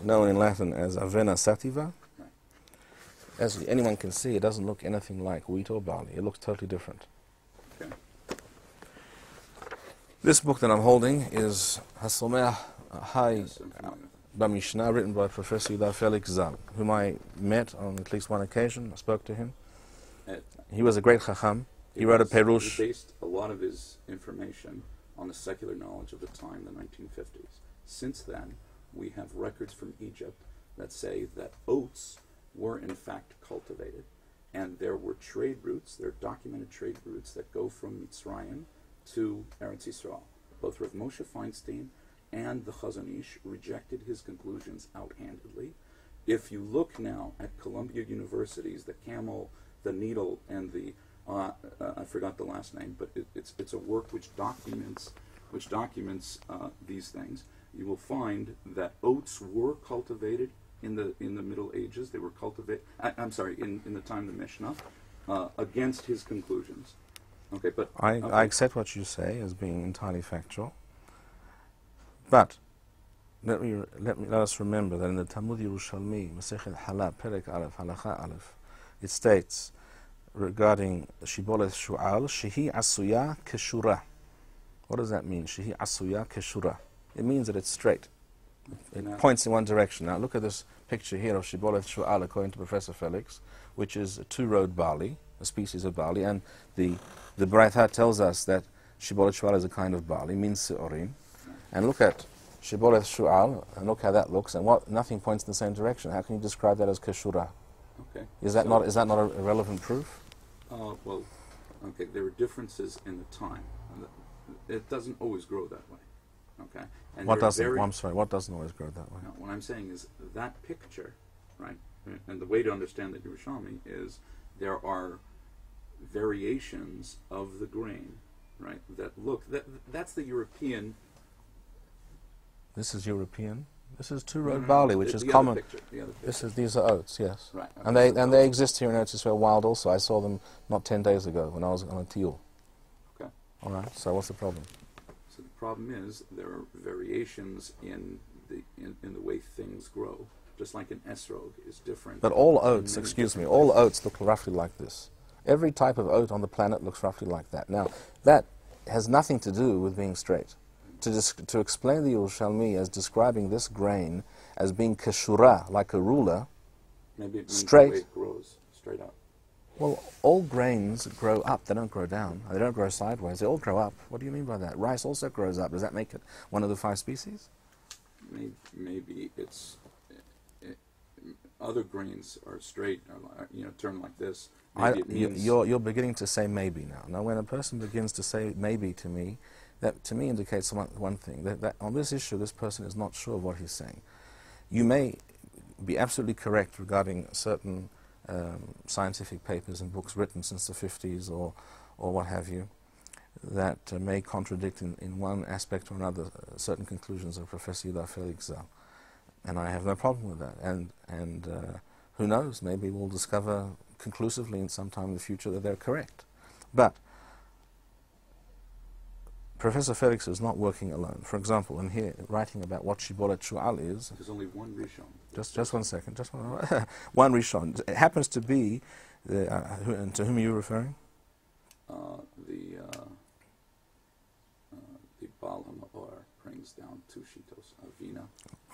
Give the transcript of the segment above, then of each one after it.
known in Latin as avena sativa. Right. As anyone can see, it doesn't look anything like wheat or barley. It looks totally different. Okay. This book that I'm holding is Hasomeh Hai Yes, I'm familiar. Bamishnah, written by Professor Yair Felix Zal, whom I met on at least one occasion. I spoke to him. He was a great chacham. He wrote a perush. He based a lot of his information on the secular knowledge of the time, the 1950s. Since then, we have records from Egypt that say that oats were in fact cultivated, and there were trade routes, there are documented trade routes that go from Mitzrayim to Eretz Yisrael. Both Rav Moshe Feinstein and the Chazon Ish rejected his conclusions outhandedly. If you look now at Columbia University's, the camel, the needle, and the I forgot the last name, but it's a work which documents these things. You will find that oats were cultivated in the Middle Ages. They were cultivated. In the time of the Mishnah, against his conclusions. Okay, but I accept what you say as being entirely factual. But let us remember that in the Talmud Yerushalmi, Masechet Halab, Perek Aleph, Halacha Aleph, it states regarding Shiboleth Shu'al, Shehi Asuya Keshura. What does that mean? Shehi Asuya Keshura. It means that it's straight. It points in one direction. Now look at this picture here of Shiboleth Shu'al, according to Professor Felix, which is a two-road barley, a species of barley, and the Braitha tells us that Shiboleth Shu'al is a kind of barley, means Se'orim. And look at Shiboleth Shu'al, and look how that looks, and nothing points in the same direction. How can you describe that as Keshura? Okay. Is that not a relevant proof? Well, okay, there are differences in the time. It doesn't always grow that way. Okay. And What doesn't? I'm sorry. What doesn't always grow that way? No, what I'm saying is that picture, right? And the way to understand the Yerushalmi is there are variations of the grain, right? That look. That's the European. This is European. This is two-road barley, which is common. These are oats, yes. Right. Okay. And they exist here in Eretz Yisrael wild also. I saw them not 10 days ago when I was on a teal. Okay. All right. So what's the problem? So the problem is there are variations in the way things grow, just like an esrog is different. But all oats, all oats look roughly like this. Every type of oat on the planet looks roughly like that. Now, that has nothing to do with being straight. To explain the Yerushalmi as describing this grain as being keshura, like a ruler, maybe it means straight. The way it grows straight up. Well, all grains grow up. They don't grow down. They don't grow sideways. They all grow up. What do you mean by that? Rice also grows up. Does that make it one of the 5 species? Maybe it's other grains are straight, turned like this. Maybe it means you're beginning to say maybe now. Now, when a person begins to say maybe to me, that to me indicates one thing, that on this issue this person is not sure of what he's saying. You may be absolutely correct regarding certain scientific papers and books written since the 50s or what have you, that may contradict in one aspect or another certain conclusions of Professor Yair Felix Zal. And I have no problem with that. And who knows, maybe we'll discover conclusively in some time in the future that they're correct. But Professor Felix is not working alone. For example, in here, writing about what Shibolet Shu'al is... There's only one Rishon. Just 1 second. Just one Rishon. It happens to be... and to whom are you referring? The Baal HaMa'or brings down 2 shitos, Avina.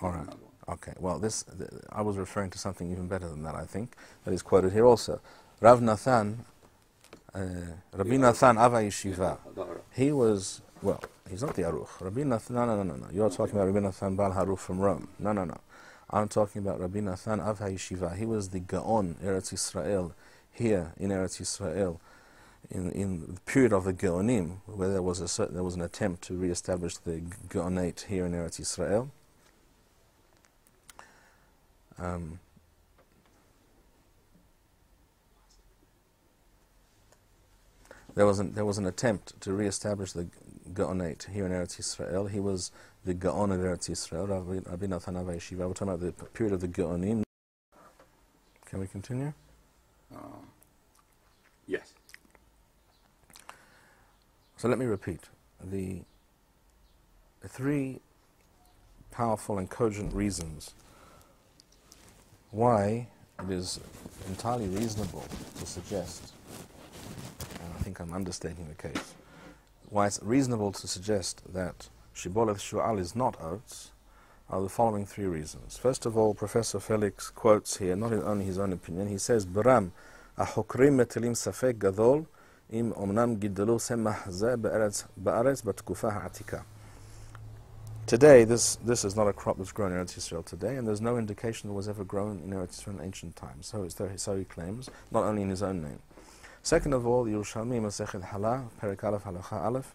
All right. Okay. Well, I was referring to something even better than that, I think, that is quoted here also. Rav Nathan, Rabbi Nathan Ava Yeshiva, he was... Well, he's not the Aruch. Rabbi Nathan, no. You're talking about Rabbi Nathan Baal Haruch from Rome. No. I'm talking about Rabbi Nathan Av HaYeshiva. He was the Gaon Eretz Yisrael, here in Eretz Yisrael, in the period of the Gaonim, where there was an attempt to re-establish the Gaonate here in Eretz Yisrael. There was an attempt to re-establish the Gaonate here in Eretz Yisrael. He was the Gaon of Eretz Yisrael, Rabbi Nathan Av HaYeshiva. We're talking about the period of the Gaonim. Can we continue? Yes. So let me repeat. The 3 powerful and cogent reasons why it is entirely reasonable to suggest, and I think I'm understating the case, why it's reasonable to suggest that Shiboleth Shu'al is not oats are the following three reasons. First of all, Professor Felix quotes here not only his own opinion, he says, Baram, החוקרים מטילים ספק גדול אם אומנם גידלו צמח זה בארץ בתקופה העתיקה. Today, this is not a crop that's grown in Eretz Yisrael today, and there's no indication it was ever grown in Eretz Yisrael in ancient times. So he claims, not only in his own name. Second of all, Yerushalmi Masechet Hala, Perek Aleph Halacha Aleph,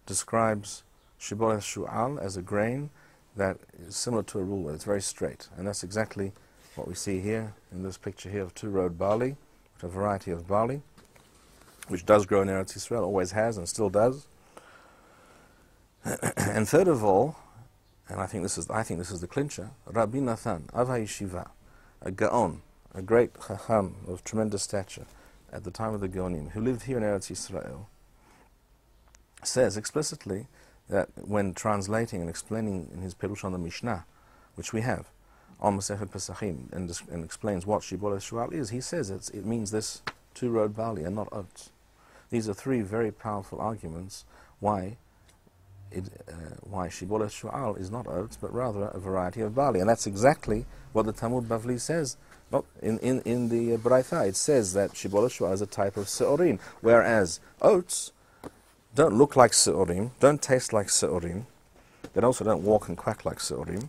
describes Shiboleth Shu'al as a grain that is similar to a rule. It's very straight, and that's exactly what we see here in this picture here of two-road barley, a variety of barley, which does grow in Eretz Yisrael, always has and still does. And third of all, and I think this is the clincher, Rabbi Nathan, Av HaYeshiva, a Gaon, a great Chacham of tremendous stature at the time of the Gaonim, who lived here in Eretz Yisrael, says explicitly that when translating and explaining in his Perush on the Mishnah, which we have, on Masechet Pesachim, and explains what Shiboleth Shu'al is, he says it means this two-road barley and not oats. These are three very powerful arguments why Shiboleth Shu'al is not oats, but rather a variety of barley. And that's exactly what the Talmud Bavli says. Not in the Braitha, it says that Shiboleth Shu'al is a type of se'orim, whereas oats don't look like se'orim, don't taste like se'orim, they also don't walk and quack like se'orim.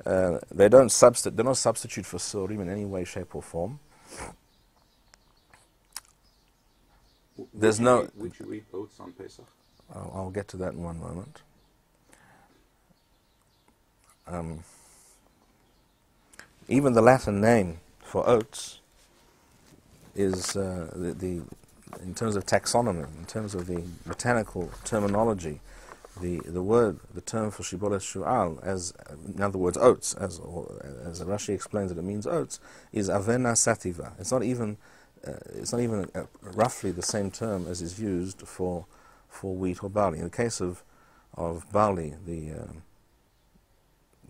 They're not substitute for se'orim in any way, shape or form. Would you eat oats on Pesach? I'll get to that in one moment. Even the Latin name for oats is in terms of taxonomy, in terms of the botanical terminology, the term for Shiboleth Shu'al, as in other words oats, as Rashi explains it means oats, is Avena Sativa. It's not even roughly the same term as is used for wheat or barley. In the case of barley, the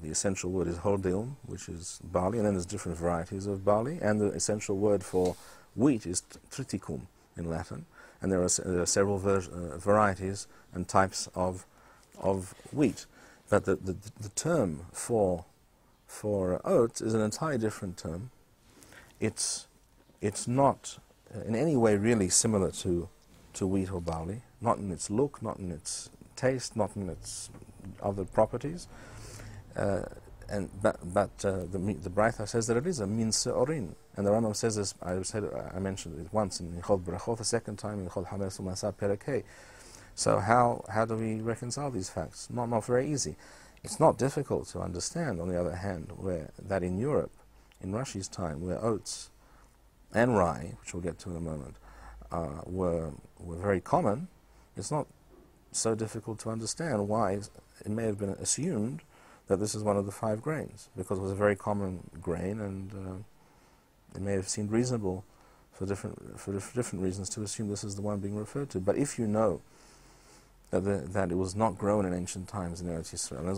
essential word is hodil, which is barley, and then there's different varieties of barley, and the essential word for wheat is triticum in Latin, and there are several varieties and types of wheat. But the term for oats is an entirely different term. It's not in any way really similar to wheat or barley, not in its look, not in its taste, not in its other properties. But the Braitha says that it is a min se'orin, and the Rambam says this. I mentioned it once in Yichod Brachot, the second time in Yichod Hames U'Masad Perek Hey. So how do we reconcile these facts? Not very easy. It's not difficult to understand, on the other hand, that in Europe, in Rashi's time, where oats and rye, which we'll get to in a moment, were very common, it's not so difficult to understand why it may have been assumed that this is one of the 5 grains, because it was a very common grain, and it may have seemed reasonable for different reasons to assume this is the one being referred to. But if you know that it was not grown in ancient times in Eretz Yisrael,